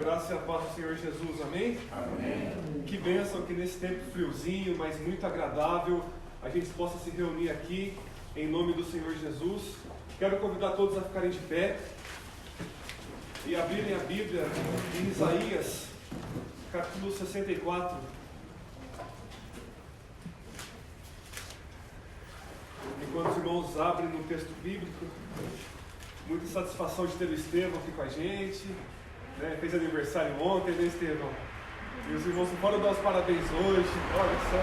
graça e a paz do Senhor Jesus, amém? Amém. Que bênção que nesse tempo friozinho, mas muito agradável, a gente possa se reunir aqui, em nome do Senhor Jesus. Quero convidar todos a ficarem de pé e abrirem a Bíblia em Isaías, capítulo 64. Enquanto os irmãos abrem no texto bíblico, muita satisfação de ter o Estevão aqui com a gente, né? Fez aniversário ontem, né, Estevão? E os irmãos não podem dar os parabéns hoje, olha só.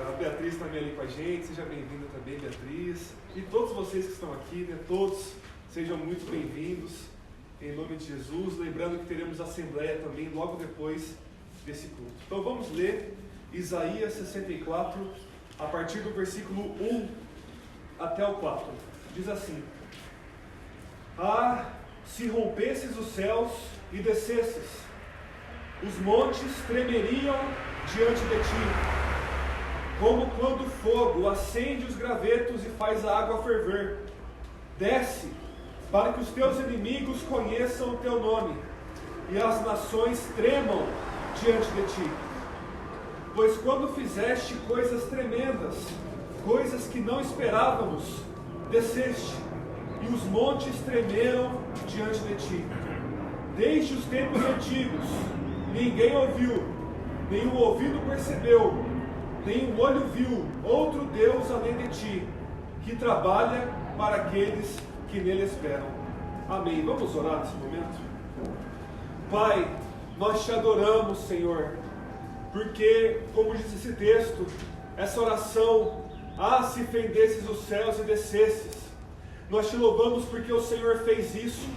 A Beatriz também ali com a gente, seja bem-vinda também, Beatriz. E todos vocês que estão aqui, né? Todos sejam muito bem-vindos, em nome de Jesus. Lembrando que teremos assembleia também logo depois desse culto. Então vamos ler Isaías 64, a partir do versículo 1 até o 4. Diz assim: Ah, se rompesses os céus e descesses, os montes tremeriam diante de ti, como quando o fogo acende os gravetos e faz a água ferver. Desce, para que os teus inimigos conheçam o teu nome, e as nações tremam diante de ti. Pois quando fizeste coisas tremendas, coisas que não esperávamos, desceste, e os montes tremeram diante de ti. Desde os tempos antigos, ninguém ouviu, nem o ouvido percebeu, nem o olho viu outro Deus além de ti, que trabalha para aqueles que nele esperam. Amém. Vamos orar nesse momento? Pai, nós te adoramos, Senhor, porque, como diz esse texto, essa oração: ah, se fendesses os céus e descesses. Nós te louvamos porque o Senhor fez isso,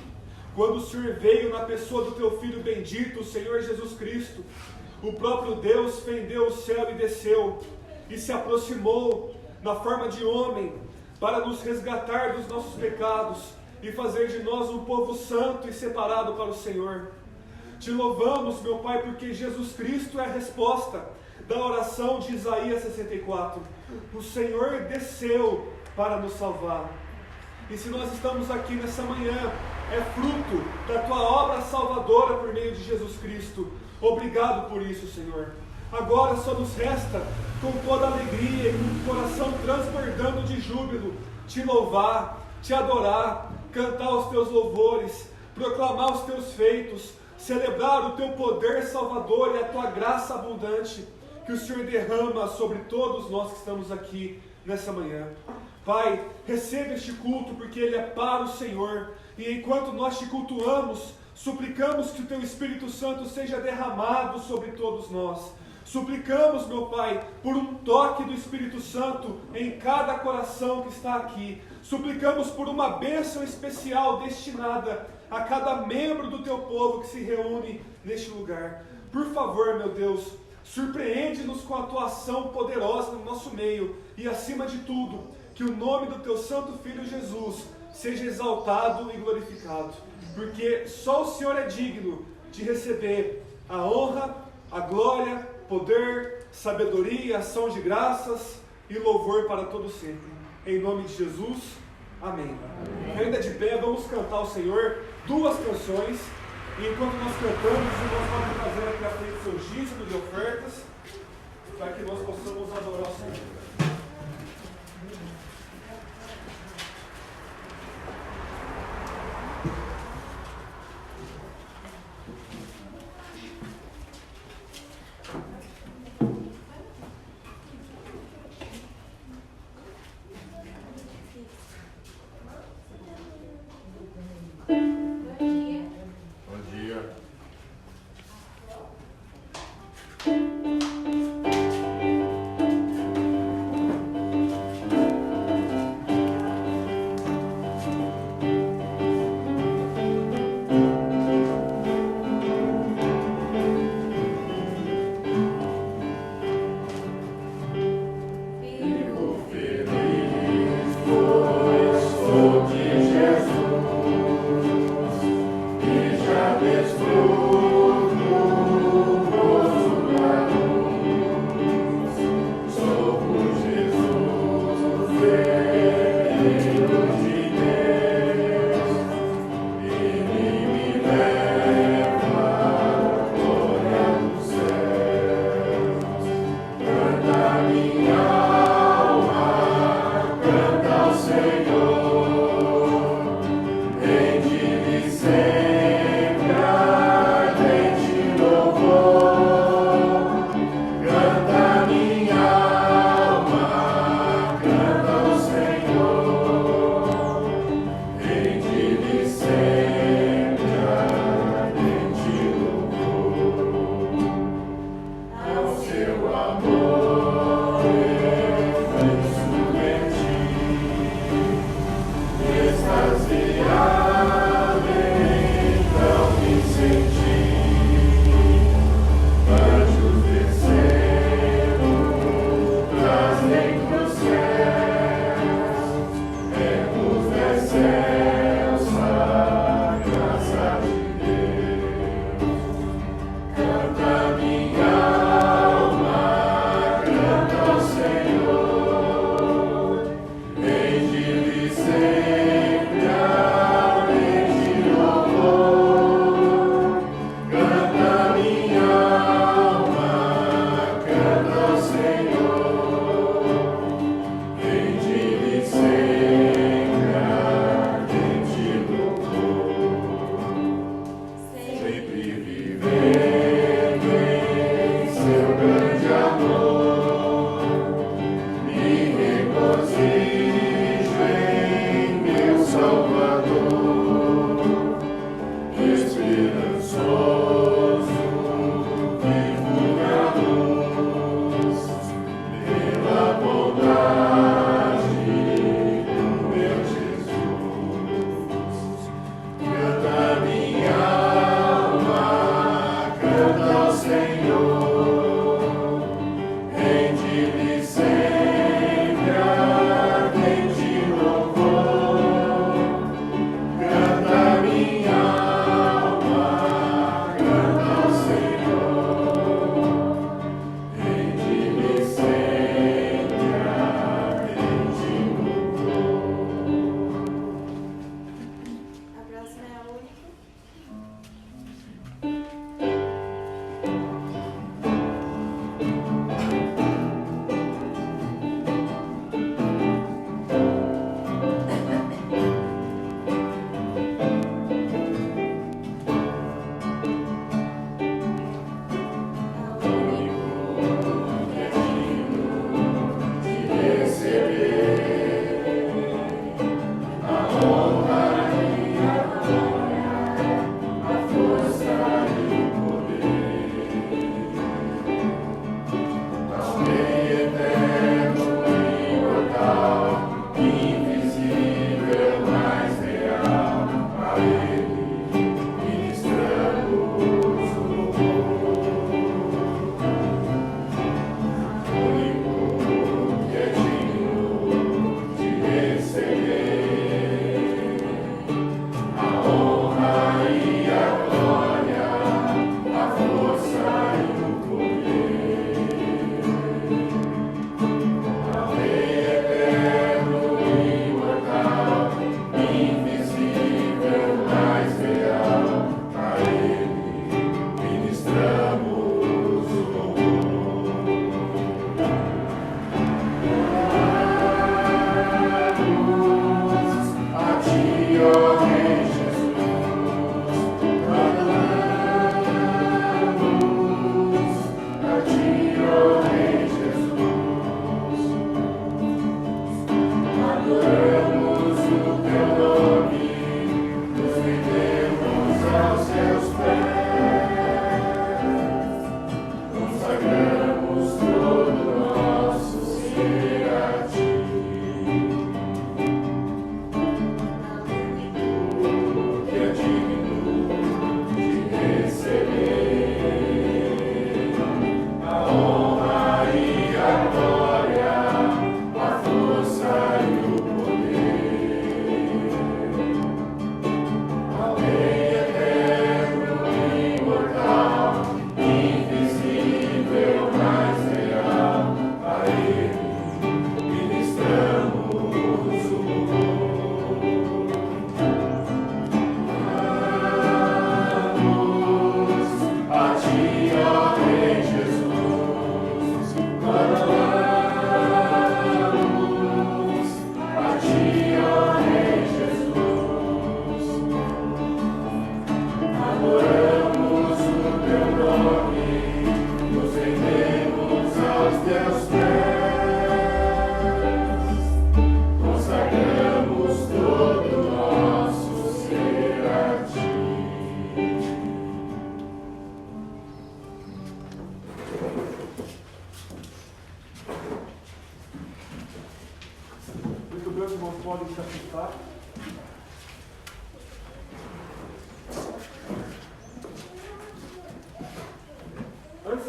quando o Senhor veio na pessoa do teu Filho bendito, o Senhor Jesus Cristo. O próprio Deus fendeu o céu e desceu, e se aproximou na forma de homem, para nos resgatar dos nossos pecados, e fazer de nós um povo santo e separado para o Senhor. Te louvamos, meu Pai, porque Jesus Cristo é a resposta da oração de Isaías 64. O Senhor desceu para nos salvar. E se nós estamos aqui nessa manhã, é fruto da Tua obra salvadora por meio de Jesus Cristo. Obrigado por isso, Senhor. Agora só nos resta, com toda alegria e com o coração transbordando de júbilo, Te louvar, Te adorar, cantar os Teus louvores, proclamar os Teus feitos, celebrar o Teu poder salvador e a Tua graça abundante, que o Senhor derrama sobre todos nós que estamos aqui nessa manhã. Pai, receba este culto, porque ele é para o Senhor, e enquanto nós te cultuamos, suplicamos que o Teu Espírito Santo seja derramado sobre todos nós. Suplicamos, meu Pai, por um toque do Espírito Santo em cada coração que está aqui. Suplicamos por uma bênção especial destinada a cada membro do Teu povo que se reúne neste lugar. Por favor, meu Deus, surpreende-nos com a Tua ação poderosa no nosso meio, e acima de tudo, que o nome do Teu Santo Filho Jesus seja exaltado e glorificado, porque só o Senhor é digno de receber a honra, a glória, poder, sabedoria, ação de graças e louvor para todo sempre. Em nome de Jesus, amém. Ainda de pé, vamos cantar ao Senhor 2 canções, e enquanto nós cantamos, nós vamos fazer aqui à frente o seu dízimo de ofertas, para que nós possamos adorar o Senhor.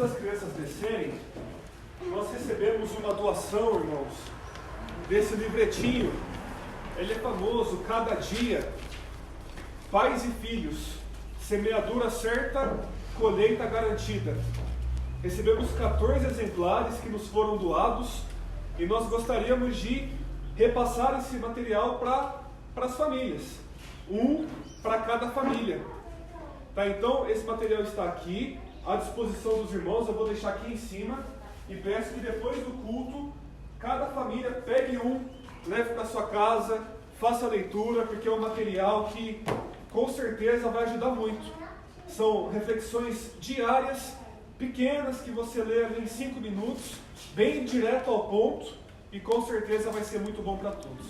das crianças descerem, nós recebemos uma doação, irmãos, desse livretinho. Ele é famoso, Cada Dia, Pais e Filhos, Semeadura Certa, Colheita Garantida. Recebemos 14 exemplares que nos foram doados e nós gostaríamos de repassar esse material para as famílias, um para cada família. Tá, então esse material está aqui à disposição dos irmãos, eu vou deixar aqui em cima e peço que depois do culto, cada família pegue um, leve para sua casa, faça a leitura, porque é um material que com certeza vai ajudar muito. São reflexões diárias, pequenas, que você lê ali em 5 minutos, bem direto ao ponto, e com certeza vai ser muito bom para todos.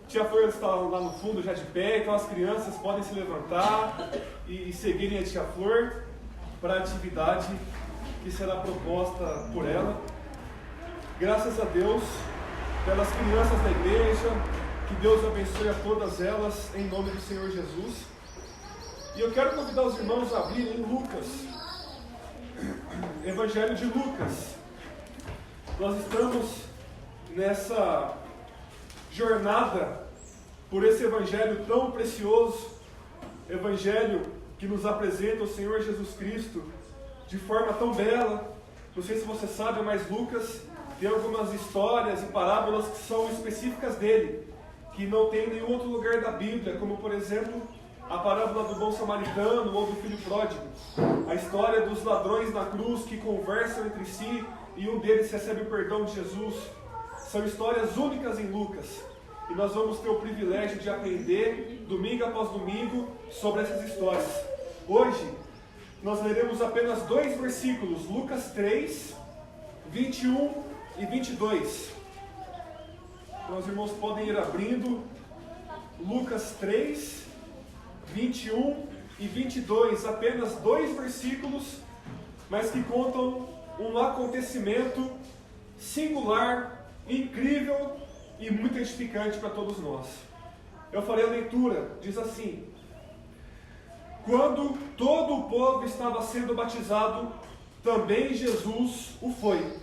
Tia Flor está lá no fundo já de pé, então as crianças podem se levantar e seguirem a Tia Flor para a atividade que será proposta por ela. Graças a Deus pelas crianças da igreja, que Deus abençoe a todas elas, em nome do Senhor Jesus. E eu quero convidar os irmãos a abrirem em Lucas, Evangelho de Lucas. Nós estamos nessa jornada por esse Evangelho tão precioso, Evangelho que nos apresenta o Senhor Jesus Cristo de forma tão bela. Não sei se você sabe, mas Lucas tem algumas histórias e parábolas que são específicas dele, que não tem em nenhum outro lugar da Bíblia, como por exemplo a parábola do bom samaritano ou do filho pródigo, a história dos ladrões na cruz que conversam entre si e um deles recebe o perdão de Jesus. São histórias únicas em Lucas, e nós vamos ter o privilégio de aprender domingo após domingo sobre essas histórias. Hoje nós leremos apenas 2 versículos, Lucas 3, 21 e 22. Então os irmãos podem ir abrindo Lucas 3, 21 e 22, apenas 2 versículos, mas que contam um acontecimento singular, incrível e muito edificante para todos nós. Eu farei a leitura, diz assim: quando todo o povo estava sendo batizado, também Jesus o foi.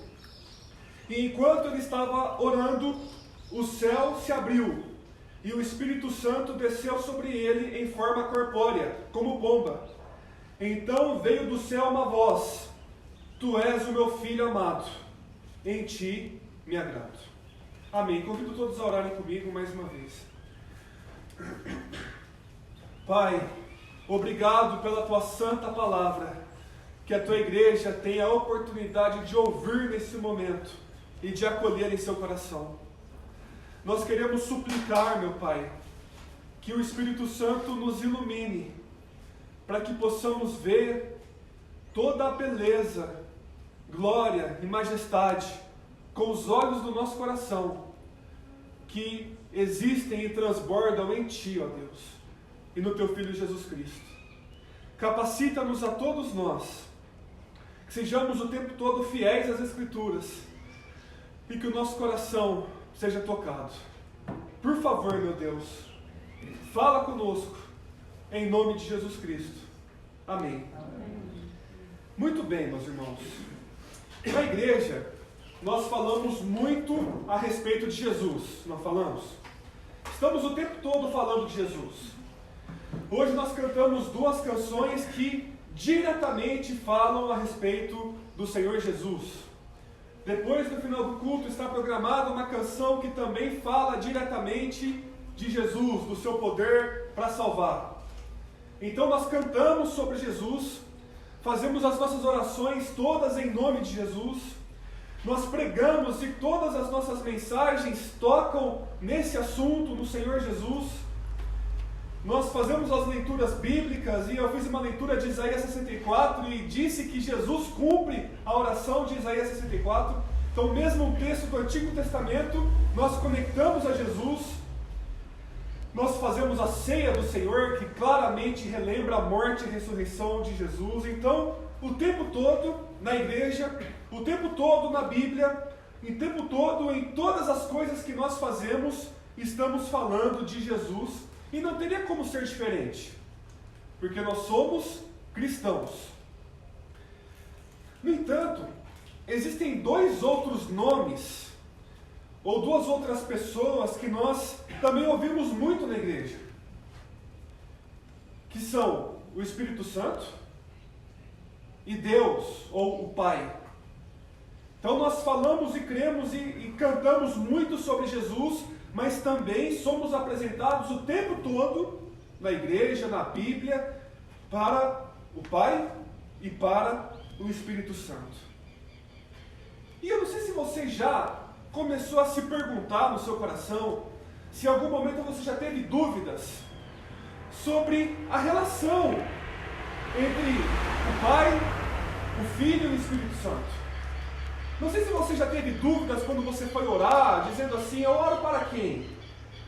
E enquanto ele estava orando, o céu se abriu, e o Espírito Santo desceu sobre ele em forma corpórea, como pomba. Então veio do céu uma voz: Tu és o meu filho amado, em ti me agrado. Amém. Convido todos a orarem comigo mais uma vez. Pai, obrigado pela tua santa palavra, que a tua igreja tenha a oportunidade de ouvir nesse momento e de acolher em seu coração. Nós queremos suplicar, meu Pai, que o Espírito Santo nos ilumine, para que possamos ver toda a beleza, glória e majestade com os olhos do nosso coração, que existem e transbordam em Ti, ó Deus, e no Teu Filho Jesus Cristo. Capacita-nos a todos nós, que sejamos o tempo todo fiéis às Escrituras, e que o nosso coração seja tocado. Por favor, meu Deus, fala conosco, em nome de Jesus Cristo. Amém. Muito bem, meus irmãos. Na igreja, nós falamos muito a respeito de Jesus, não falamos? Estamos o tempo todo falando de Jesus. Hoje nós cantamos 2 canções que diretamente falam a respeito do Senhor Jesus. Depois, no final do culto, está programada uma canção que também fala diretamente de Jesus, do seu poder para salvar. Então nós cantamos sobre Jesus, fazemos as nossas orações todas em nome de Jesus, nós pregamos e todas as nossas mensagens tocam nesse assunto, no Senhor Jesus. Nós fazemos as leituras bíblicas, e eu fiz uma leitura de Isaías 64 e disse que Jesus cumpre a oração de Isaías 64. Então, mesmo um texto do Antigo Testamento, nós conectamos a Jesus. Nós fazemos a ceia do Senhor, que claramente relembra a morte e ressurreição de Jesus. Então, o tempo todo na igreja, o tempo todo na Bíblia, o tempo todo em todas as coisas que nós fazemos, estamos falando de Jesus. E não teria como ser diferente, porque nós somos cristãos. No entanto, existem dois outros nomes, ou duas outras pessoas que nós também ouvimos muito na igreja, que são o Espírito Santo e Deus, ou o Pai. Então nós falamos e cremos e cantamos muito sobre Jesus, mas também somos apresentados o tempo todo na igreja, na Bíblia, para o Pai e para o Espírito Santo. E eu não sei se você já começou a se perguntar no seu coração, se em algum momento você já teve dúvidas sobre a relação entre o Pai, o Filho e o Espírito Santo. Não sei se você já teve dúvidas quando você foi orar, dizendo assim: eu oro para quem?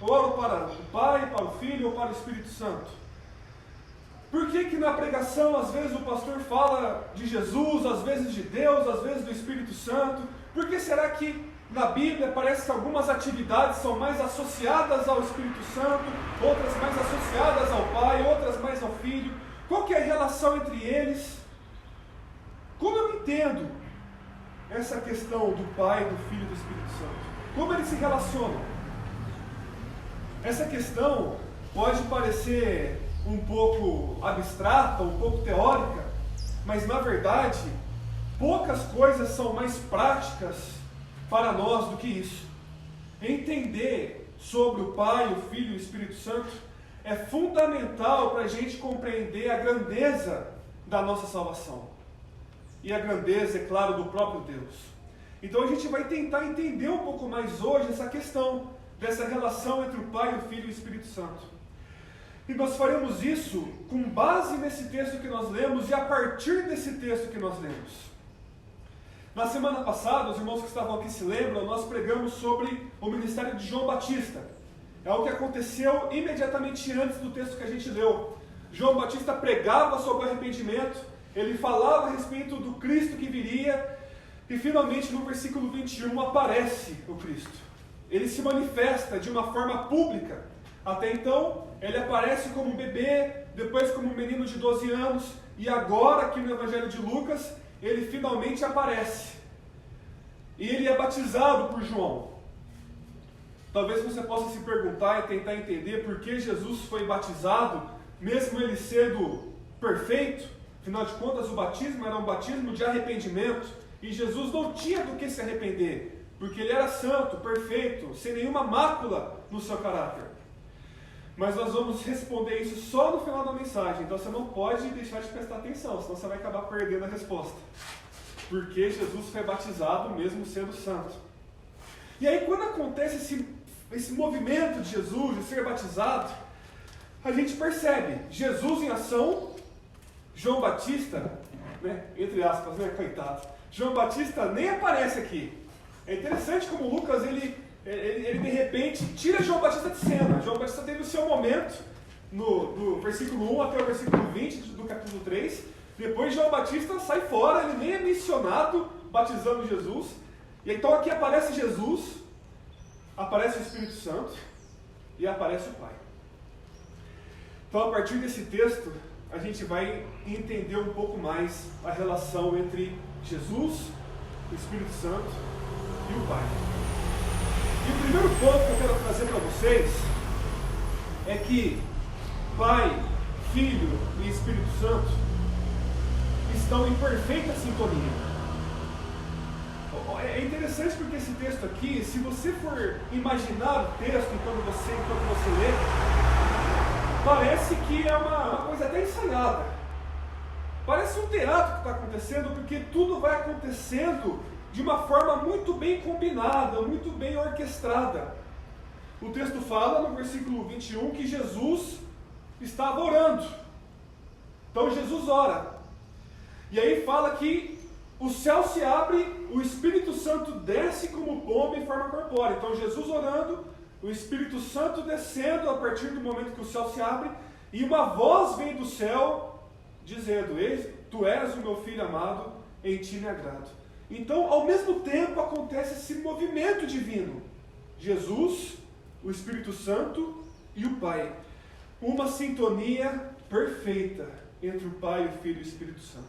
Eu oro para o Pai, para o Filho ou para o Espírito Santo? Por que na pregação às vezes o pastor fala de Jesus, às vezes de Deus, às vezes do Espírito Santo? Por que será que na Bíblia parece que algumas atividades são mais associadas ao Espírito Santo, outras mais associadas ao Pai, outras mais ao Filho? Qual que é a relação entre eles? Como eu entendo essa questão do Pai, do Filho e do Espírito Santo? Como eles se relacionam? Essa questão pode parecer um pouco abstrata, um pouco teórica, mas na verdade, poucas coisas são mais práticas para nós do que isso. Entender sobre o Pai, o Filho e o Espírito Santo é fundamental para a gente compreender a grandeza da nossa salvação. E a grandeza, é claro, do próprio Deus. Então a gente vai tentar entender um pouco mais hoje essa questão dessa relação entre o Pai, o Filho e o Espírito Santo. E nós faremos isso com base nesse texto que nós lemos e a partir desse texto que nós lemos. Na semana passada, os irmãos que estavam aqui se lembram, nós pregamos sobre o ministério de João Batista. É o que aconteceu imediatamente antes do texto que a gente leu. João Batista pregava sobre o arrependimento, ele falava a respeito do Cristo que viria, e finalmente no versículo 21 aparece o Cristo. Ele se manifesta de uma forma pública. Até então, ele aparece como um bebê, depois como um menino de 12 anos, e agora aqui no Evangelho de Lucas, ele finalmente aparece. E ele é batizado por João. Talvez você possa se perguntar e tentar entender por que Jesus foi batizado, mesmo ele sendo perfeito. Afinal de contas, o batismo era um batismo de arrependimento, e Jesus não tinha do que se arrepender, porque ele era santo, perfeito, sem nenhuma mácula no seu caráter. Mas nós vamos responder isso só no final da mensagem, então você não pode deixar de prestar atenção, senão você vai acabar perdendo a resposta. Porque Jesus foi batizado mesmo sendo santo. E aí quando acontece esse movimento de Jesus de ser batizado, a gente percebe Jesus em ação. João Batista, entre aspas, coitado, João Batista nem aparece aqui. É interessante como Lucas, ele de repente tira João Batista de cena. João Batista teve o seu momento do versículo 1 até o versículo 20 do capítulo 3. Depois João Batista sai fora, ele nem é mencionado batizando Jesus. E então aqui aparece Jesus, aparece o Espírito Santo e aparece o Pai. Então a partir desse texto, a gente vai entender um pouco mais a relação entre Jesus, o Espírito Santo e o Pai. E o primeiro ponto que eu quero trazer para vocês é que Pai, Filho e Espírito Santo estão em perfeita sintonia. É interessante porque esse texto aqui, se você for imaginar o texto enquanto você lê, parece que é uma coisa até ensaiada. Parece um teatro que está acontecendo, porque tudo vai acontecendo de uma forma muito bem combinada, muito bem orquestrada. O texto fala no versículo 21 que Jesus estava orando. Então Jesus ora. E aí fala que o céu se abre, o Espírito Santo desce como pomba em forma corpórea. Então Jesus orando, o Espírito Santo descendo a partir do momento que o céu se abre, e uma voz vem do céu dizendo: Eis, tu és o meu filho amado, em ti me agrado. Então, ao mesmo tempo, acontece esse movimento divino. Jesus, o Espírito Santo e o Pai. Uma sintonia perfeita entre o Pai, o Filho e o Espírito Santo.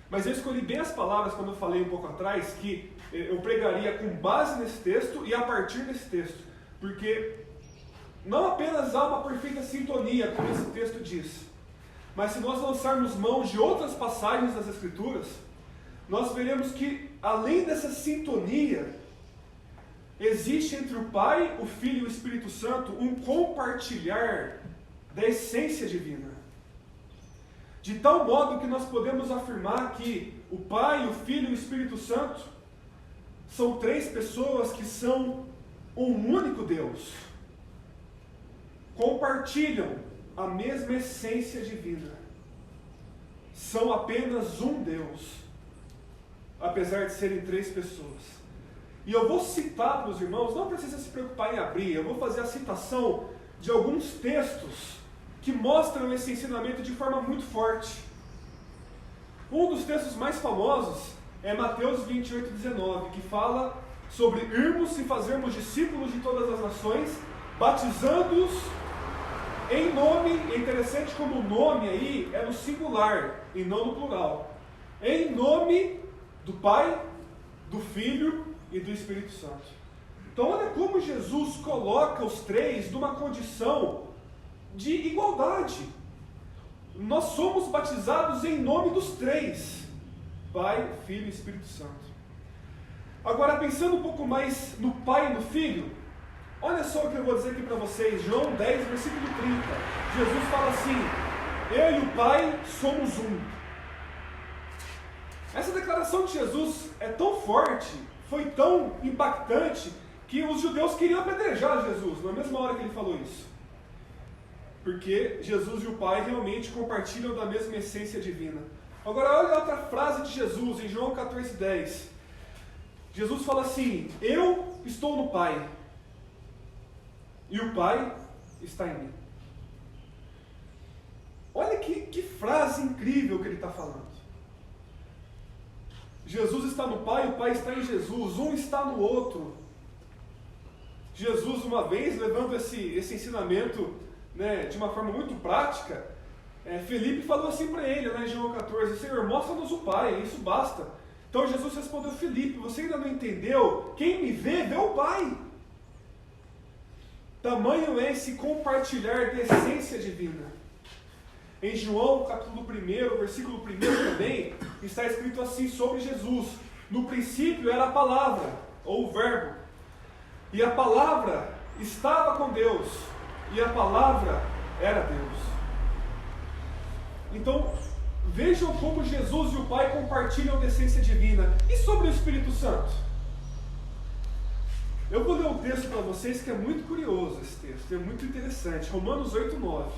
Mas eu escolhi bem as palavras quando eu falei um pouco atrás, que eu pregaria com base nesse texto e a partir desse texto. Porque não apenas há uma perfeita sintonia, como esse texto diz, mas se nós lançarmos mão de outras passagens das Escrituras, nós veremos que, além dessa sintonia, existe entre o Pai, o Filho e o Espírito Santo um compartilhar da essência divina. De tal modo que nós podemos afirmar que o Pai, o Filho e o Espírito Santo são três pessoas que são um único Deus. Compartilham a mesma essência divina. São apenas um Deus, apesar de serem três pessoas. E eu vou citar para os irmãos, não precisa se preocupar em abrir, eu vou fazer a citação de alguns textos que mostram esse ensinamento de forma muito forte. Um dos textos mais famosos é Mateus 28:19, que fala sobre irmos e fazermos discípulos de todas as nações, batizando-os em nome. É interessante como o nome aí é no singular e não no plural. Em nome do Pai, do Filho e do Espírito Santo. Então olha como Jesus coloca os três numa condição de igualdade. Nós somos batizados em nome dos três: Pai, Filho e Espírito Santo. Agora, pensando um pouco mais no Pai e no Filho, olha só o que eu vou dizer aqui para vocês. João 10, versículo 30. Jesus fala assim: eu e o Pai somos um. Essa declaração de Jesus é tão forte, foi tão impactante, que os judeus queriam apedrejar Jesus na mesma hora que ele falou isso. Porque Jesus e o Pai realmente compartilham da mesma essência divina. Agora olha outra frase de Jesus em João 14:10. Jesus fala assim: eu estou no Pai e o Pai está em mim. Olha que frase incrível que ele está falando. Jesus está no Pai, o Pai está em Jesus, um está no outro. Jesus, uma vez, levando esse ensinamento, né, de uma forma muito prática, Felipe falou assim para ele, em João 14, Senhor, mostra-nos o Pai, isso basta. Então Jesus respondeu: Felipe, você ainda não entendeu? Quem me vê, vê o Pai. Tamanho é esse compartilhar da essência divina. Em João capítulo 1, versículo 1 também, está escrito assim sobre Jesus: no princípio era a palavra, ou o verbo, e a palavra estava com Deus, e a palavra era Deus. Então, vejam como Jesus e o Pai compartilham da essência divina. E sobre o Espírito Santo? Eu vou ler um texto para vocês que é muito curioso, esse texto, é muito interessante. Romanos 8:9.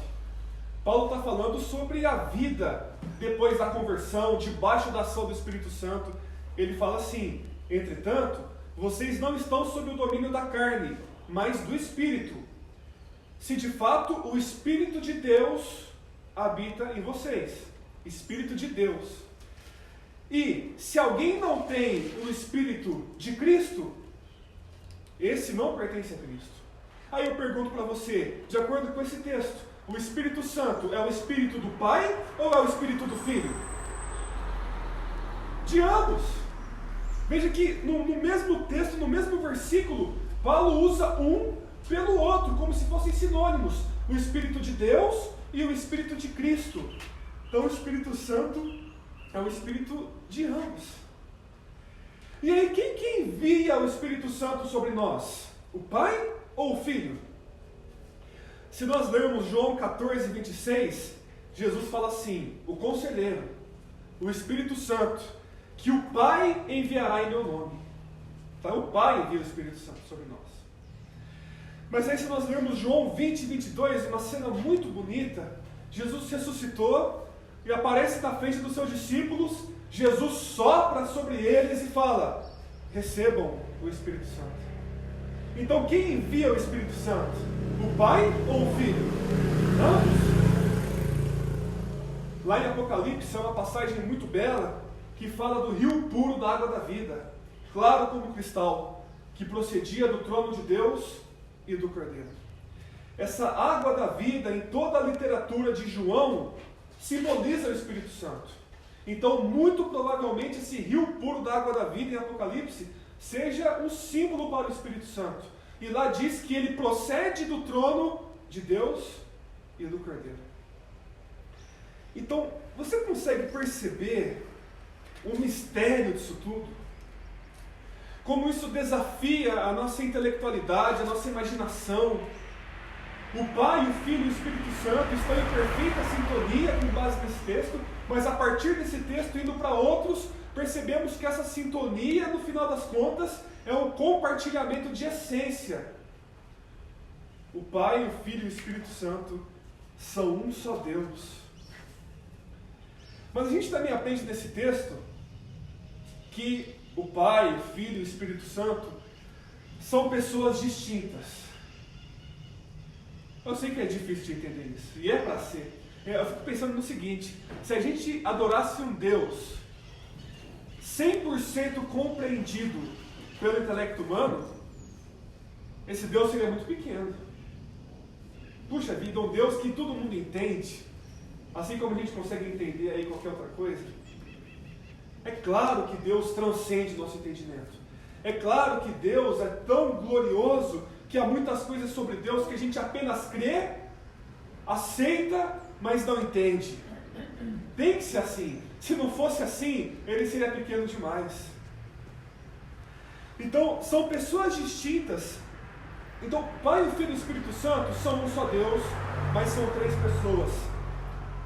Paulo está falando sobre a vida depois da conversão, debaixo da ação do Espírito Santo. Ele fala assim: entretanto, vocês não estão sob o domínio da carne, mas do Espírito, se de fato o Espírito de Deus habita em vocês. Espírito de Deus. E se alguém não tem o Espírito de Cristo, esse não pertence a Cristo. Aí eu pergunto para você, de acordo com esse texto, o Espírito Santo é o Espírito do Pai ou é o Espírito do Filho? De ambos. Veja que no mesmo texto, no mesmo versículo, Paulo usa um pelo outro, como se fossem sinônimos: o Espírito de Deus e o Espírito de Cristo. Então o Espírito Santo é o Espírito de ambos. E aí, quem que envia o Espírito Santo sobre nós? O Pai ou o Filho? Se nós lermos João 14:26, Jesus fala assim: o Conselheiro, o Espírito Santo, que o Pai enviará em meu nome. Então o Pai envia o Espírito Santo sobre nós. Mas aí, se nós lermos João 20:22, uma cena muito bonita, Jesus ressuscitou e aparece na frente dos seus discípulos. Jesus sopra sobre eles e fala: recebam o Espírito Santo. Então quem envia o Espírito Santo? O Pai ou o Filho? Ambos. Lá em Apocalipse é uma passagem muito bela que fala do rio puro da água da vida, claro como cristal, que procedia do trono de Deus e do Cordeiro. Essa água da vida, em toda a literatura de João, simboliza o Espírito Santo. Então, muito provavelmente, esse rio puro da água da vida em Apocalipse seja um símbolo para o Espírito Santo. E lá diz que ele procede do trono de Deus e do Cordeiro. Então, você consegue perceber o mistério disso tudo? Como isso desafia a nossa intelectualidade, a nossa imaginação. O Pai, o Filho e o Espírito Santo estão em perfeita sintonia com base nesse texto, mas a partir desse texto, indo para outros, percebemos que essa sintonia, no final das contas, é um compartilhamento de essência. O Pai, o Filho e o Espírito Santo são um só Deus. Mas a gente também aprende nesse texto que o Pai, o Filho e o Espírito Santo são pessoas distintas. Eu sei que é difícil de entender isso, e é para ser. Eu fico pensando no seguinte: se a gente adorasse um Deus 100% compreendido pelo intelecto humano, esse Deus seria muito pequeno. Puxa vida, um Deus que todo mundo entende, assim como a gente consegue entender aí qualquer outra coisa. É claro que Deus transcende nosso entendimento. É claro que Deus é tão glorioso que há muitas coisas sobre Deus que a gente apenas crê, aceita, mas não entende. Tem que ser assim. Se não fosse assim, ele seria pequeno demais. Então, são pessoas distintas. Então, Pai, o Filho e o Espírito Santo são um só Deus, mas são três pessoas.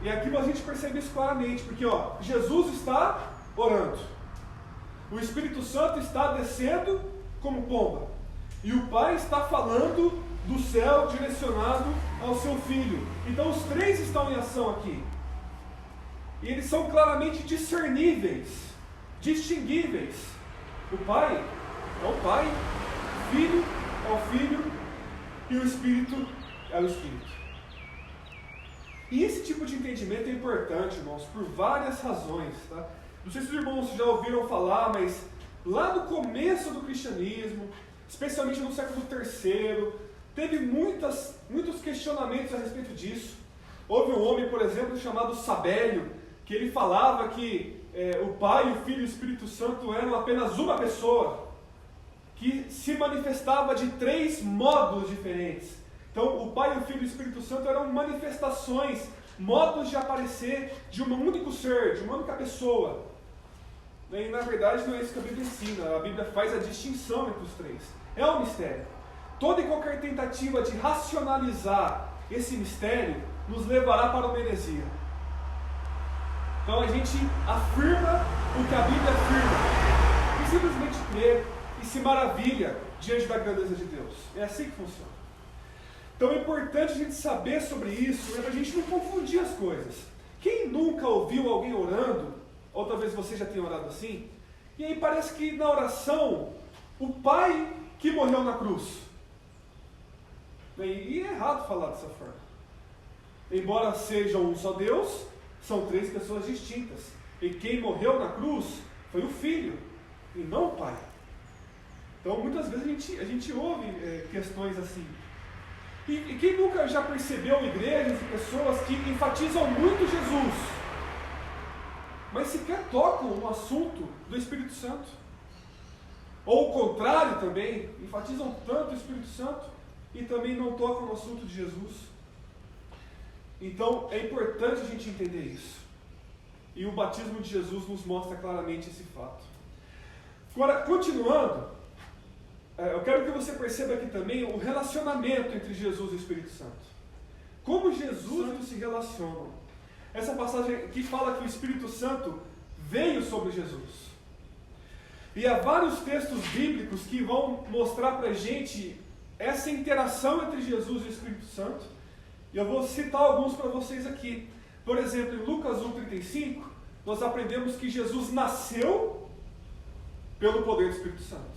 E aqui a gente percebe isso claramente, porque Jesus está orando. O Espírito Santo está descendo como pomba. E o Pai está falando do céu direcionado ao seu Filho. Então os três estão em ação aqui. E eles são claramente discerníveis, distinguíveis. O Pai é o Pai, o Filho é o Filho e o Espírito é o Espírito. E esse tipo de entendimento é importante, irmãos, por várias razões. Tá? Não sei se os irmãos já ouviram falar, mas lá no começo do cristianismo, especialmente no século III, teve muitos questionamentos a respeito disso. Houve um homem, por exemplo, chamado Sabélio, que ele falava que o Pai, o Filho e o Espírito Santo eram apenas uma pessoa, que se manifestava de três modos diferentes. Então, o Pai, o Filho e o Espírito Santo eram manifestações, modos de aparecer de um único ser, de uma única pessoa. E, na verdade, não é isso que a Bíblia ensina. A Bíblia faz a distinção entre os três. É um mistério. Toda e qualquer tentativa de racionalizar esse mistério nos levará para uma heresia. Então a gente afirma o que a Bíblia afirma, e simplesmente crê e se maravilha diante da grandeza de Deus. É assim que funciona. Então é importante a gente saber sobre isso, para a gente não confundir as coisas. Quem nunca ouviu alguém orando, ou talvez você já tenha orado assim, e aí parece que na oração, o Pai que morreu na cruz. E é errado falar dessa forma. Embora seja um só Deus, são três pessoas distintas. E quem morreu na cruz foi o Filho, e não o Pai. Então muitas vezes a gente ouve questões assim. E quem nunca já percebeu igrejas e pessoas que enfatizam muito Jesus, mas sequer tocam no assunto do Espírito Santo? Ou o contrário também, enfatizam tanto o Espírito Santo e também não tocam no assunto de Jesus. Então é importante a gente entender isso. E o batismo de Jesus nos mostra claramente esse fato. Agora, continuando, eu quero que você perceba aqui também o relacionamento entre Jesus e o Espírito Santo. Como Jesus e eles se relacionam. Essa passagem aqui fala que o Espírito Santo veio sobre Jesus. E há vários textos bíblicos que vão mostrar para a gente essa interação entre Jesus e o Espírito Santo. E eu vou citar alguns para vocês aqui. Por exemplo, em Lucas 1,35, nós aprendemos que Jesus nasceu pelo poder do Espírito Santo.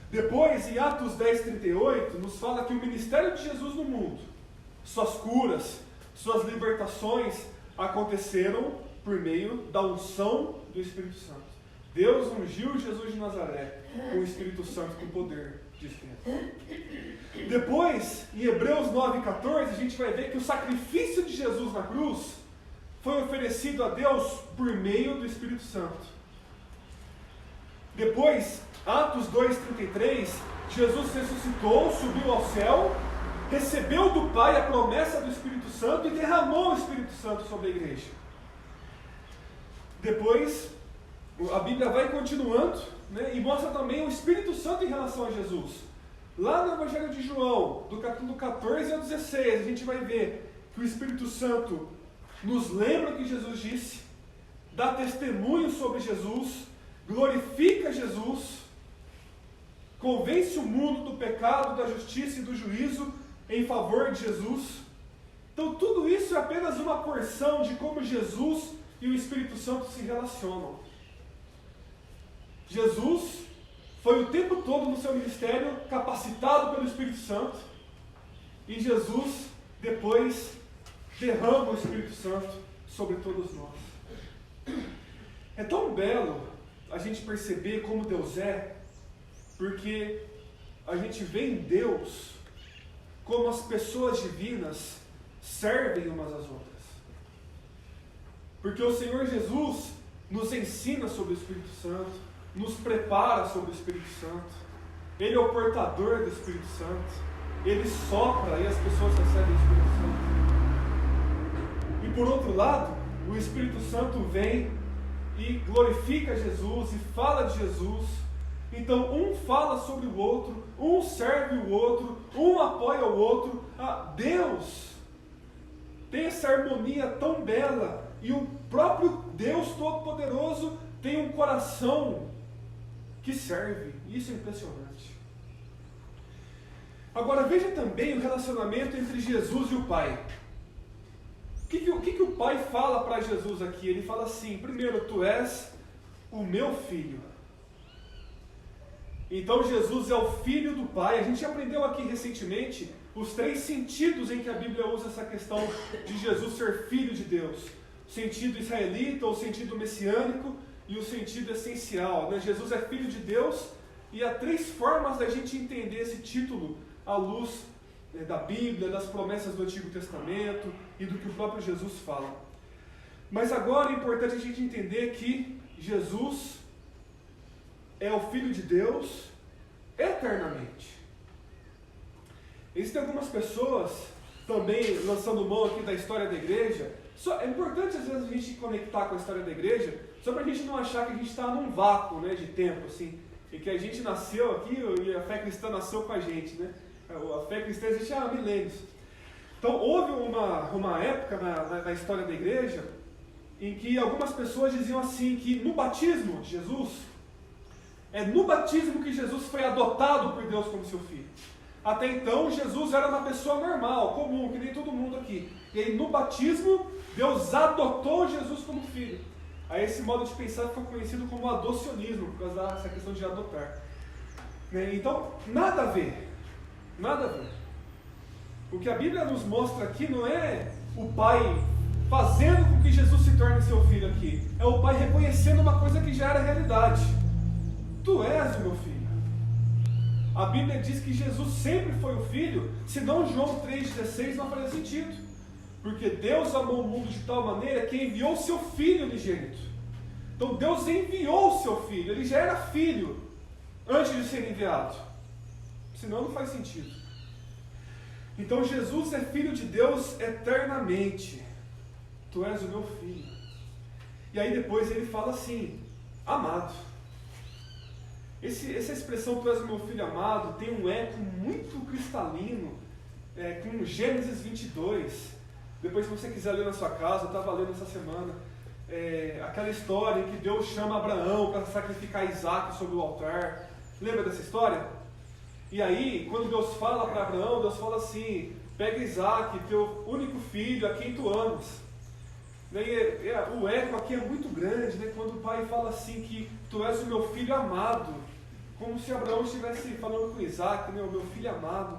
Depois, em Atos 10,38, nos fala que o ministério de Jesus no mundo, suas curas, suas libertações, aconteceram por meio da unção do Espírito Santo. Deus ungiu Jesus de Nazaré com o Espírito Santo, com poder de Espírito. Depois, em Hebreus 9,14, a gente vai ver que o sacrifício de Jesus na cruz foi oferecido a Deus por meio do Espírito Santo. Depois, Atos 2,33, Jesus ressuscitou, subiu ao céu, recebeu do Pai a promessa do Espírito Santo e derramou o Espírito Santo sobre a igreja. Depois, a Bíblia vai continuando, né, e mostra também o Espírito Santo em relação a Jesus. Lá no Evangelho de João, do capítulo 14 ao 16, a gente vai ver que o Espírito Santo nos lembra o que Jesus disse, dá testemunho sobre Jesus, glorifica Jesus, convence o mundo do pecado, da justiça e do juízo em favor de Jesus. Então tudo isso é apenas uma porção de como Jesus e o Espírito Santo se relacionam. Jesus foi o tempo todo no seu ministério capacitado pelo Espírito Santo, e Jesus depois derrama o Espírito Santo sobre todos nós. É tão belo a gente perceber como Deus é, porque a gente vê em Deus como as pessoas divinas servem umas às outras. Porque o Senhor Jesus nos ensina sobre o Espírito Santo, nos prepara sobre o Espírito Santo. Ele é o portador do Espírito Santo. Ele sopra e as pessoas recebem o Espírito Santo. E por outro lado, o Espírito Santo vem e glorifica Jesus e fala de Jesus. Então um fala sobre o outro, um serve o outro, um apoia o outro. Deus tem essa harmonia tão bela, e o próprio Deus Todo-Poderoso tem um coração que serve. Isso é impressionante. Agora veja também o relacionamento entre Jesus e o Pai. O que o Pai fala para Jesus aqui? Ele fala assim: primeiro, tu és o meu filho. Então Jesus é o filho do Pai. A gente aprendeu aqui recentemente os 3 sentidos em que a Bíblia usa essa questão de Jesus ser filho de Deus: o sentido israelita, o sentido messiânico e o sentido essencial, né? Jesus é filho de Deus, e há 3 formas da gente entender esse título à luz da Bíblia, das promessas do Antigo Testamento e do que o próprio Jesus fala. Mas agora é importante a gente entender que Jesus é o Filho de Deus eternamente. Existem algumas pessoas também lançando mão aqui da história da igreja. É importante às vezes a gente conectar com a história da igreja, só para a gente não achar que a gente está num vácuo, né, de tempo, assim, e que a gente nasceu aqui e a fé cristã nasceu com a gente, né? A fé cristã existe há milênios. Então houve uma época na história da igreja em que algumas pessoas diziam assim, que no batismo de Jesus, é no batismo que Jesus foi adotado por Deus como seu filho. Até então Jesus era uma pessoa normal, comum, que nem todo mundo aqui. E aí no batismo Deus adotou Jesus como filho. Aí esse modo de pensar ficou conhecido como adocionismo, por causa dessa questão de adotar. Então, nada a ver. Nada a ver. O que a Bíblia nos mostra aqui não é o Pai fazendo com que Jesus se torne seu filho aqui. É o Pai reconhecendo uma coisa que já era realidade. Tu és o meu filho. A Bíblia diz que Jesus sempre foi o Filho, senão João 3,16 não faria sentido. Porque Deus amou o mundo de tal maneira que enviou o seu Filho unigênito. Então Deus enviou o seu Filho, ele já era filho antes de ser enviado. Senão não faz sentido. Então Jesus é Filho de Deus eternamente. Tu és o meu Filho. E aí depois ele fala assim: amado. Essa expressão, tu és o meu filho amado, tem um eco muito cristalino com Gênesis 22. Depois, se você quiser ler na sua casa, eu estava lendo essa semana, aquela história em que Deus chama Abraão para sacrificar Isaac sobre o altar. Lembra dessa história? E aí, quando Deus fala para Abraão, Deus fala assim: pega Isaac, teu único filho, a quem tu amas. O eco aqui é muito grande, né? Quando o pai fala assim que tu és o meu filho amado, como se Abraão estivesse falando com Isaac, né? O meu filho amado.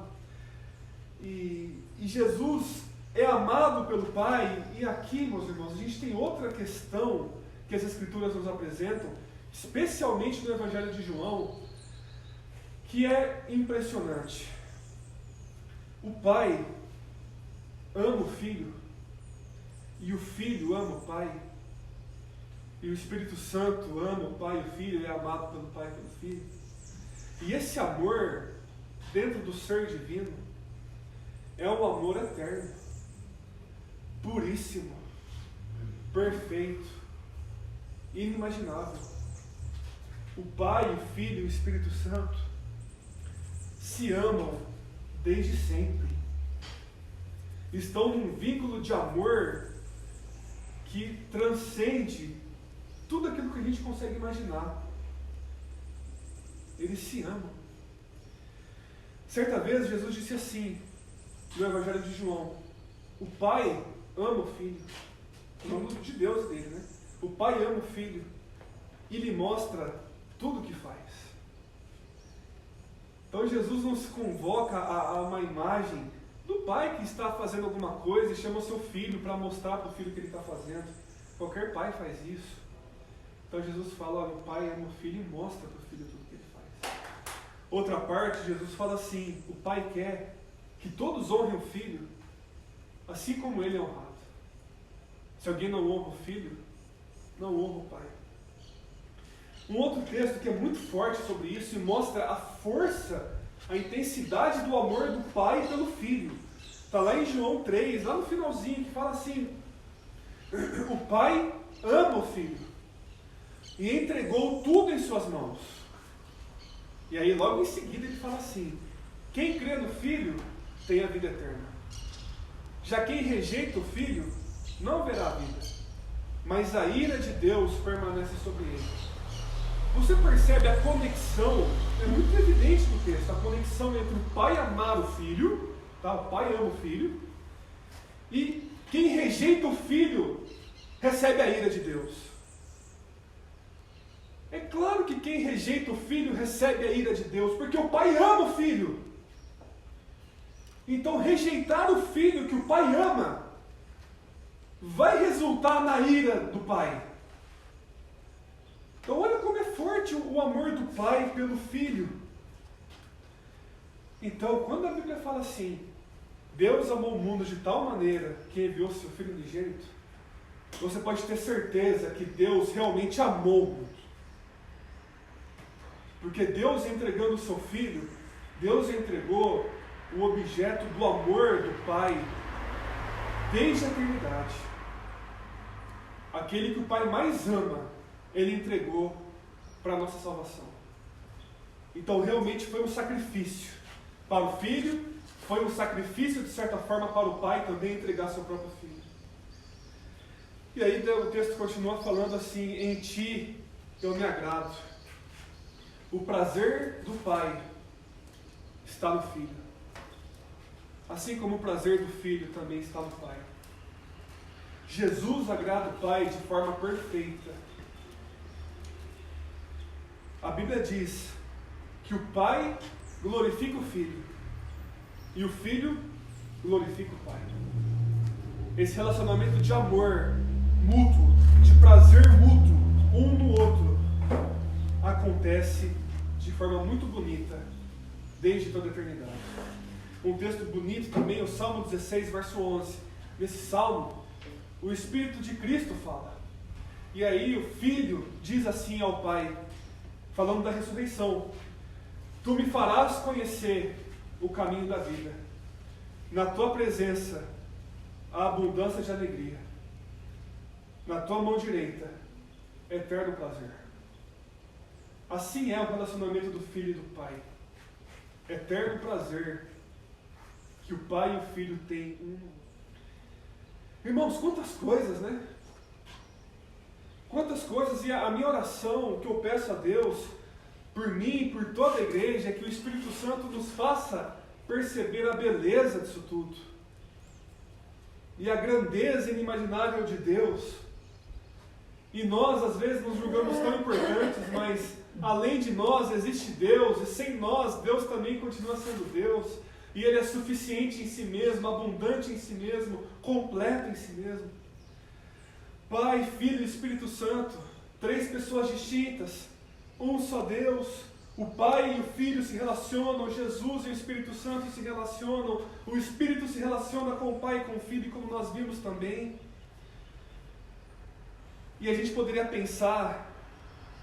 E Jesus é amado pelo Pai. E aqui, meus irmãos, a gente tem outra questão que as Escrituras nos apresentam, especialmente no Evangelho de João, que é impressionante. O Pai ama o Filho, e o Filho ama o Pai, e o Espírito Santo ama o Pai e o Filho, é amado pelo Pai e pelo Filho. E esse amor, dentro do ser divino, é um amor eterno, puríssimo, perfeito, inimaginável. O Pai, o Filho e o Espírito Santo se amam desde sempre. Estão num vínculo de amor que transcende tudo aquilo que a gente consegue imaginar. Eles se amam. Certa vez Jesus disse assim, no Evangelho de João: o Pai ama o Filho. O nome de Deus dele, né? O Pai ama o Filho e lhe mostra tudo o que faz. Então Jesus nos convoca a uma imagem do pai que está fazendo alguma coisa e chama o seu filho para mostrar para o filho o que ele está fazendo. Qualquer pai faz isso. Então Jesus fala: olha, o pai ama o filho e mostra para o filho tudo o que ele faz. Outra parte, Jesus fala assim: o pai quer que todos honrem o filho assim como ele é honrado. Se alguém não honra o filho, não honra o pai. Um outro texto que é muito forte sobre isso e mostra a força, a intensidade do amor do pai pelo filho. Está lá em João 3, lá no finalzinho, que fala assim: o pai ama o filho e entregou tudo em suas mãos. E aí logo em seguida ele fala assim: quem crê no filho tem a vida eterna. Já quem rejeita o filho não verá a vida, mas a ira de Deus permanece sobre ele. Você percebe a conexão, é muito evidente no texto, a conexão entre o pai amar o filho, tá? O pai ama o filho, e quem rejeita o filho recebe a ira de Deus. É claro que quem rejeita o filho recebe a ira de Deus, porque o pai ama o filho. Então rejeitar o filho que o pai ama vai resultar na ira do pai. Então olha como é forte o amor do pai pelo filho. Então quando a Bíblia fala assim: Deus amou o mundo de tal maneira que enviou seu Filho unigênito, você pode ter certeza que Deus realmente amou o mundo. Porque Deus entregando o seu Filho, Deus entregou o objeto do amor do Pai desde a eternidade. Aquele que o Pai mais ama, Ele entregou para a nossa salvação. Então realmente foi um sacrifício para o Filho, foi um sacrifício de certa forma para o Pai também entregar seu próprio Filho. E aí o texto continua falando assim: em ti eu me agrado. O prazer do Pai está no Filho, assim como o prazer do Filho também está no Pai. Jesus agrada o Pai de forma perfeita. A Bíblia diz que o Pai glorifica o Filho e o Filho glorifica o Pai. Esse relacionamento de amor mútuo, de prazer mútuo um no outro, acontece de forma muito bonita desde toda a eternidade. Um texto bonito também é o Salmo 16, verso 11. Nesse salmo, o Espírito de Cristo fala. E aí o Filho diz assim ao Pai, falando da ressurreição: tu me farás conhecer o caminho da vida. Na tua presença há abundância de alegria. Na tua mão direita, eterno prazer. Assim é o relacionamento do Filho e do Pai. Eterno prazer que o Pai e o Filho têm um. Irmãos, quantas coisas, né? Quantas coisas, e a minha oração que eu peço a Deus, por mim, por toda a igreja, é que o Espírito Santo nos faça perceber a beleza disso tudo. E a grandeza inimaginável de Deus. E nós, às vezes, nos julgamos tão importantes, mas além de nós existe Deus, e sem nós, Deus também continua sendo Deus. E Ele é suficiente em si mesmo, abundante em si mesmo, completo em si mesmo. Pai, Filho e Espírito Santo, três pessoas distintas, um só Deus. O Pai e o Filho se relacionam, Jesus e o Espírito Santo se relacionam, o Espírito se relaciona com o Pai e com o Filho, como nós vimos também. E a gente poderia pensar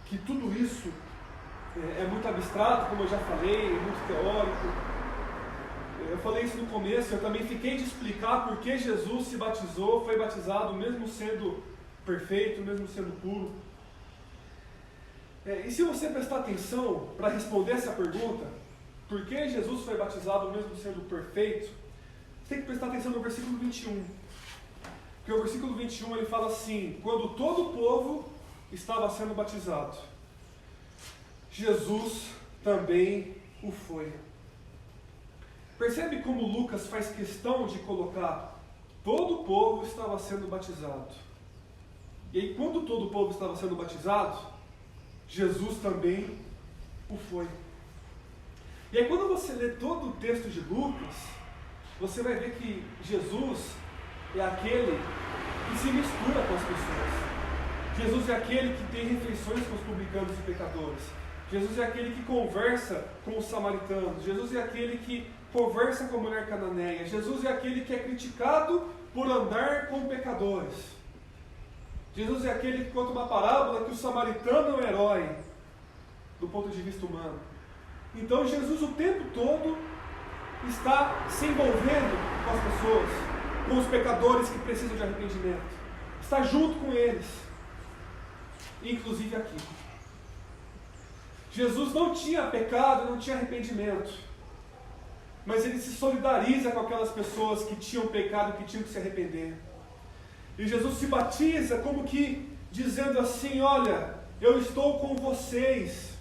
que tudo isso é muito abstrato, como eu já falei, é muito teórico. Eu falei isso no começo, eu também fiquei de explicar por que Jesus se batizou, foi batizado, mesmo sendo perfeito, mesmo sendo puro. E se você prestar atenção para responder essa pergunta, por que Jesus foi batizado mesmo sendo perfeito, você tem que prestar atenção no versículo 21. Porque o versículo 21 ele fala assim: quando todo o povo estava sendo batizado, Jesus também o foi. Percebe como Lucas faz questão de colocar todo o povo estava sendo batizado. E aí, quando todo o povo estava sendo batizado, Jesus também o foi. E aí, quando você lê todo o texto de Lucas, você vai ver que Jesus é aquele que se mistura com as pessoas. Jesus é aquele que tem refeições com os publicanos e pecadores. Jesus é aquele que conversa com os samaritanos. Jesus é aquele que conversa com a mulher cananeia. Jesus é aquele que é criticado por andar com pecadores. Jesus é aquele que conta uma parábola que o samaritano é um herói, do ponto de vista humano. Então Jesus o tempo todo está se envolvendo com as pessoas, com os pecadores que precisam de arrependimento. Está junto com eles, inclusive aqui. Jesus não tinha pecado, não tinha arrependimento, mas ele se solidariza com aquelas pessoas que tinham pecado, que tinham que se arrepender. E Jesus se batiza como que dizendo assim: olha, eu estou com vocês,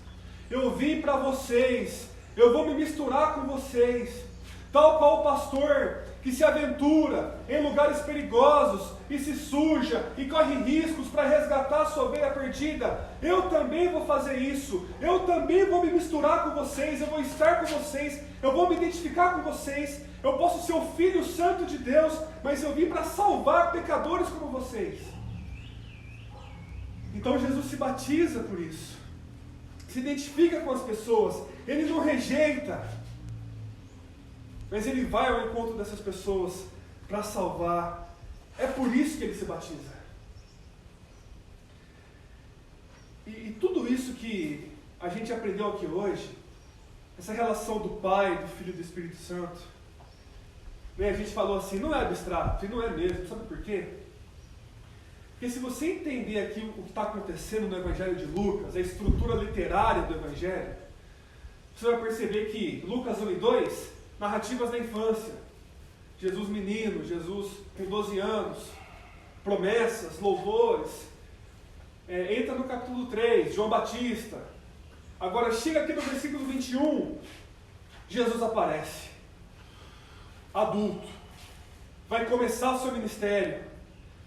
eu vim para vocês, eu vou me misturar com vocês. Tal qual o pastor que se aventura em lugares perigosos e se suja e corre riscos para resgatar a sua ovelha perdida, eu também vou fazer isso, eu também vou me misturar com vocês, eu vou estar com vocês, eu vou me identificar com vocês, eu posso ser o Filho Santo de Deus, mas eu vim para salvar pecadores como vocês. Então Jesus se batiza por isso, se identifica com as pessoas, ele não rejeita, mas ele vai ao encontro dessas pessoas para salvar. É por isso que ele se batiza. E tudo isso que a gente aprendeu aqui hoje, essa relação do Pai, do Filho e do Espírito Santo, né, a gente falou assim, não é abstrato, e não é mesmo, sabe por quê? Porque se você entender aqui o que está acontecendo no Evangelho de Lucas, a estrutura literária do Evangelho, você vai perceber que Lucas 1 e 2, narrativas da infância, Jesus menino, Jesus com 12 anos, promessas, louvores, entra no capítulo 3, João Batista. Agora chega aqui no versículo 21, Jesus aparece, adulto, vai começar o seu ministério.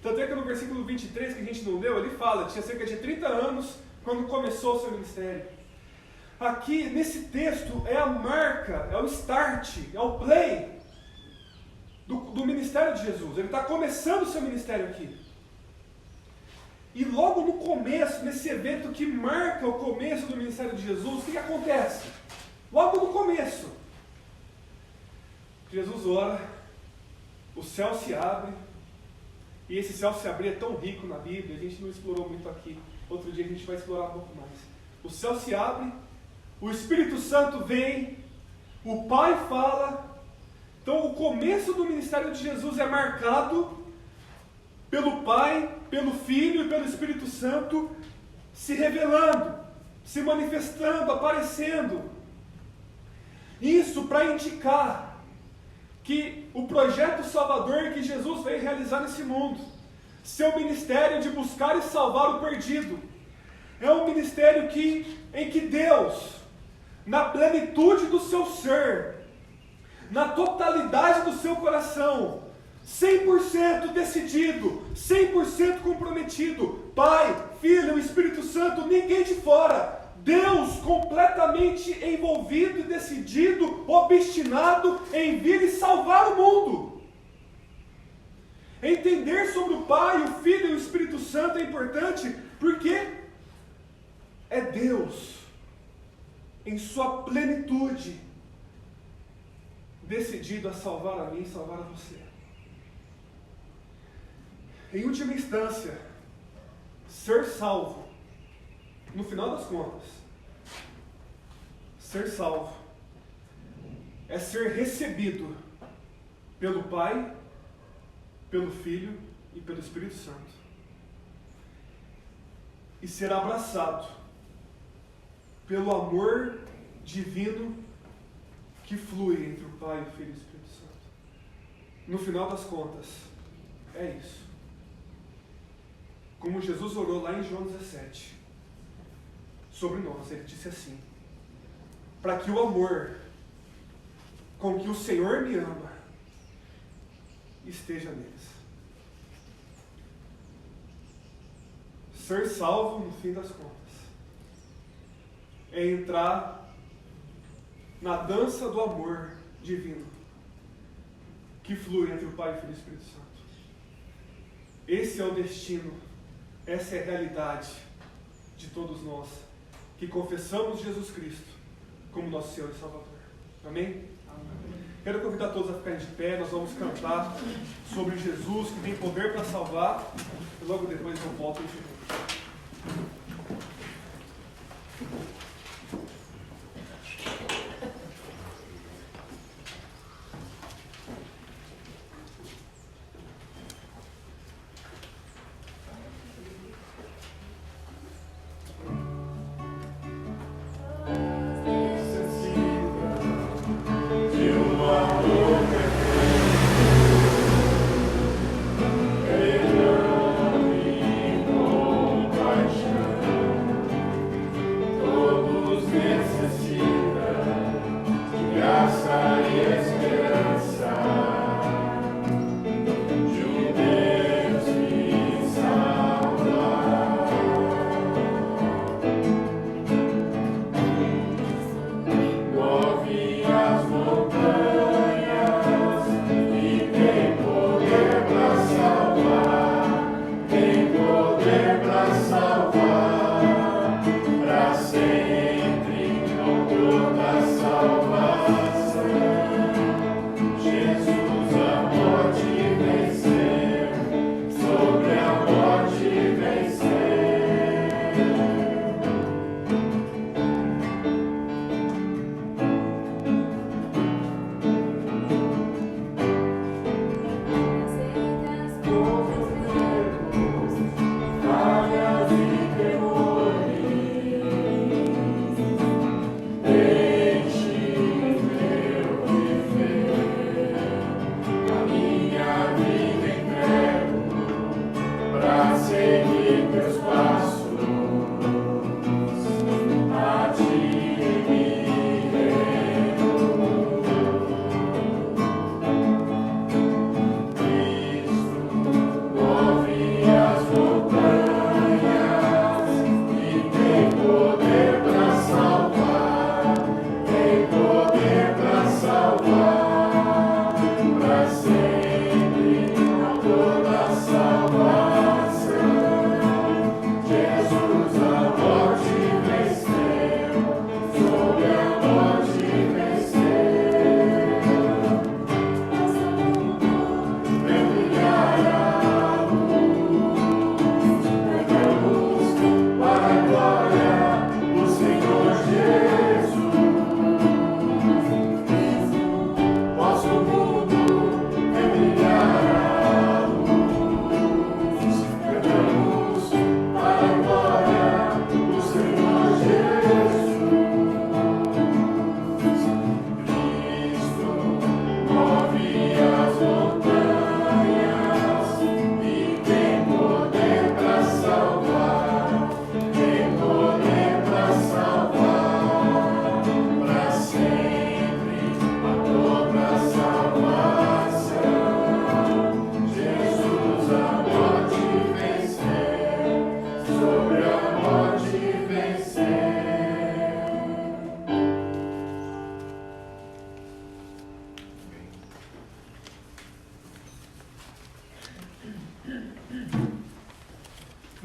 Tanto é que no versículo 23, que a gente não leu, ele fala, tinha cerca de 30 anos quando começou o seu ministério. Aqui, nesse texto, é a marca, é o start, é o play do ministério de Jesus. Ele está começando o seu ministério aqui. E logo no começo, nesse evento que marca o começo do ministério de Jesus, o que acontece? Logo no começo, Jesus ora, o céu se abre, e esse céu se abrir é tão rico na Bíblia, a gente não explorou muito aqui, outro dia a gente vai explorar um pouco mais. O céu se abre, o Espírito Santo vem, o Pai fala. Então o começo do ministério de Jesus é marcado pelo Pai, pelo Filho e pelo Espírito Santo se revelando, se manifestando, aparecendo. Isso para indicar que o projeto salvador que Jesus veio realizar nesse mundo, seu ministério de buscar e salvar o perdido, é um ministério em que Deus, na plenitude do seu ser, na totalidade do seu coração, 100% decidido, 100% comprometido, Pai, Filho e Espírito Santo, ninguém de fora, Deus completamente envolvido e decidido, obstinado em vir e salvar o mundo. Entender sobre o Pai, o Filho e o Espírito Santo é importante, porque é Deus, em sua plenitude, decidido a salvar a mim e salvar a você. Em última instância, ser salvo, no final das contas, ser salvo é ser recebido pelo Pai, pelo Filho e pelo Espírito Santo. E ser abraçado pelo amor divino que flui entre o Pai, o Filho e o Espírito Santo. No final das contas, é isso. Como Jesus orou lá em João 17, sobre nós, ele disse assim: para que o amor com que o Senhor me ama esteja neles. Ser salvo, no fim das contas, é entrar na dança do amor divino que flui entre o Pai, o Filho e o Espírito Santo. Esse é o destino, essa é a realidade de todos nós que confessamos Jesus Cristo como nosso Senhor e Salvador. Amém? Quero convidar todos a ficarem de pé. Nós vamos cantar sobre Jesus que tem poder para salvar, e logo depois eu volto de novo.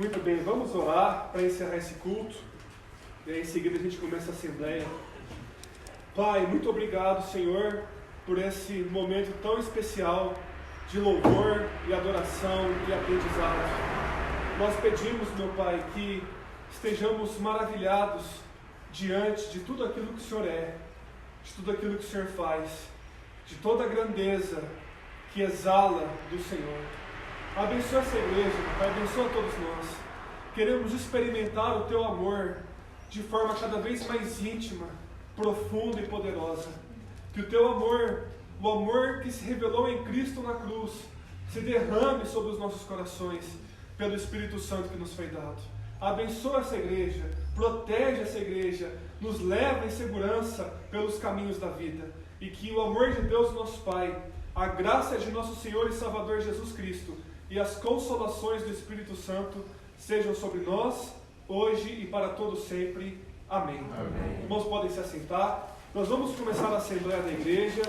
Muito bem, vamos orar para encerrar esse culto. E aí, em seguida a gente começa a assembleia. Pai, muito obrigado, Senhor, por esse momento tão especial de louvor e adoração e aprendizado. nós pedimos, meu Pai, que estejamos maravilhados diante de tudo aquilo que o Senhor é, de tudo aquilo que o Senhor faz, de toda a grandeza que exala do Senhor. Abençoa essa igreja, meu Pai, abençoa todos nós. Queremos experimentar o Teu amor de forma cada vez mais íntima, profunda e poderosa. Que o Teu amor, o amor que se revelou em Cristo na cruz, se derrame sobre os nossos corações, pelo Espírito Santo que nos foi dado. Abençoa essa igreja, protege essa igreja, nos leva em segurança pelos caminhos da vida. E que o amor de Deus, nosso Pai, a graça de nosso Senhor e Salvador Jesus Cristo e as consolações do Espírito Santo sejam sobre nós, hoje e para todo sempre. Amém. Amém. Irmãos, podem se assentar. Nós vamos começar a Assembleia da Igreja.